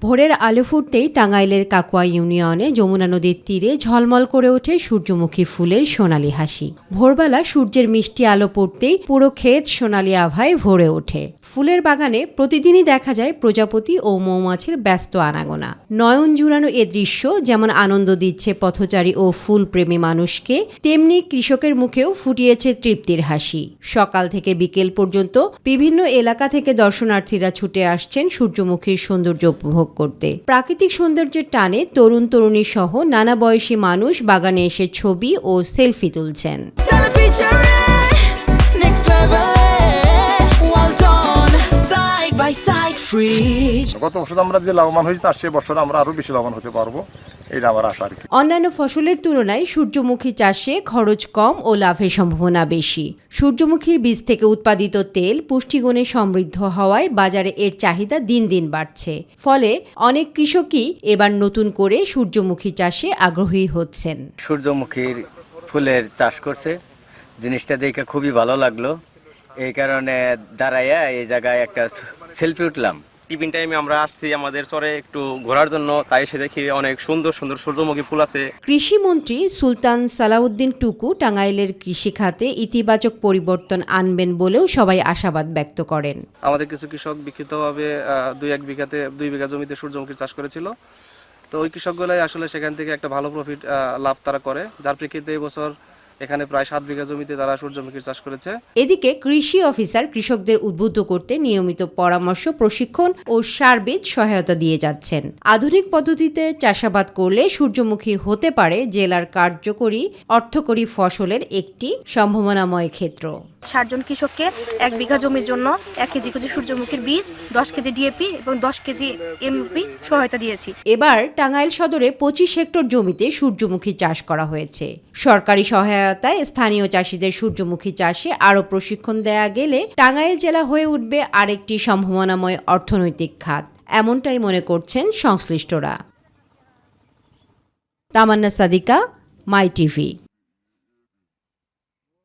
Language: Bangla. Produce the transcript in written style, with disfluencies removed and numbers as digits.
ভোরের আলো ফুটতেই টাঙ্গাইলের কাকুয়া ইউনিয়নে যমুনা নদীর তীরে ঝলমল করে ওঠে সূর্যমুখী ফুলের সোনালি হাসি। ভোরবেলা সূর্যের মিষ্টি আলো পড়তেই পুরো ক্ষেত সোনালি আভায় ভরে ওঠে। ফুলের বাগানে প্রতিদিনই দেখা যায় প্রজাপতি ও মৌমাছির ব্যস্ত আনাগোনা। নয়ন জুড়ানো এ দৃশ্য যেমন আনন্দ দিচ্ছে পথচারী ও ফুলপ্রেমী মানুষকে, তেমনি কৃষকের মুখেও ফুটিয়েছে তৃপ্তির হাসি। সকাল থেকে বিকেল পর্যন্ত বিভিন্ন এলাকা থেকে দর্শনার্থীরা ছুটে আসছেন সূর্যমুখীর সৌন্দর্য উপভোগ করতে। প্রাকৃতিক সৌন্দর্যের টানে তরুণ তরুণী সহ নানা বয়সী মানুষ বাগানে এসে ছবি ও সেলফি তুলছেন। গত বছর আমরা যে লাভবান হয়েছি তার সে বছর আমরা আরো বেশি লাভবান হতে পারবো, এটা আমার আশা আর কি। অন্যান্য ফসলের তুলনায় সূর্যমুখী চাষে খরচ কম ও লাভের সম্ভাবনা বেশি। সূর্যমুখীর বীজ থেকে উৎপাদিত তেল পুষ্টিগুণে সমৃদ্ধ হওয়ায় বাজারে এর চাহিদা দিন দিন বাড়ছে। ফলে অনেক কৃষকই এবার নতুন করে সূর্যমুখী চাষে আগ্রহী হচ্ছেন। সূর্যমুখীর ফুলের চাষ করছে, জিনিসটা দেখে খুবই ভালো লাগলো। এই কারণে দাঁড়াইয়া এই জায়গায় একটা সেলফি উঠলাম। টিফিন টাইমে আমরা আসছি আমাদের চরে একটু ঘোরার জন্য, তাই এসে দেখি অনেক সুন্দর সুন্দর সূর্যমুখী ফুল আছে। কৃষিমন্ত্রী সুলতান সালাউদ্দিন টুকু টাঙ্গাইলের কৃষি খাতে ইতিবাচক পরিবর্তন আনবেন বলেও সবাই আশাবাদ ব্যক্ত করেন। আমাদের কিছু কৃষক বিক্ষিপ্তভাবে 2 বিঘা জমিতে সূর্যমুখীর চাষ করেছিল। তো ওই কৃষকগুলাই আসলে সেখান থেকে একটা ভালো প্রফিট লাভ তারা করে, যার প্রেক্ষিতে এই বছর এখানে প্রায় 7 বিঘা জমিতে তারা সূর্যমুখীর চাষ করেছে। এদিকে কৃষি অফিসার কৃষকদের উদ্বুদ্ধ করতে নিয়মিত পরামর্শ, প্রশিক্ষণ ও সার্বিক সহায়তা দিয়ে যাচ্ছেন। আধুনিক পদ্ধতিতে চাষাবাদ করলে সূর্যমুখী হতে পারে জেলার কার্যকরী অর্থকরী ফসলের একটি সম্ভাবনাময় ক্ষেত্র। 60 জন কৃষককে 1 বিঘা জমির জন্য 1 কেজি করে সূর্যমুখীর বীজ, 10 কেজি ডিএপি এবং 10 কেজি এমপি সহায়তা দিয়েছি। এবার টাঙ্গাইল সদরে 25 হেক্টর জমিতে সূর্যমুখী চাষ করা হয়েছে। সরকারি সহায়তায় স্থানীয় চাষিদের সূর্যমুখী চাষে আরও প্রশিক্ষণ দেয়া গেলে টাঙ্গাইল জেলা হয়ে উঠবে আরেকটি সম্ভাবনাময় অর্থনৈতিক খাত, এমনটাই মনে করছেন সংশ্লিষ্টরা। তামান্না সাদিকা, মাই টিভি।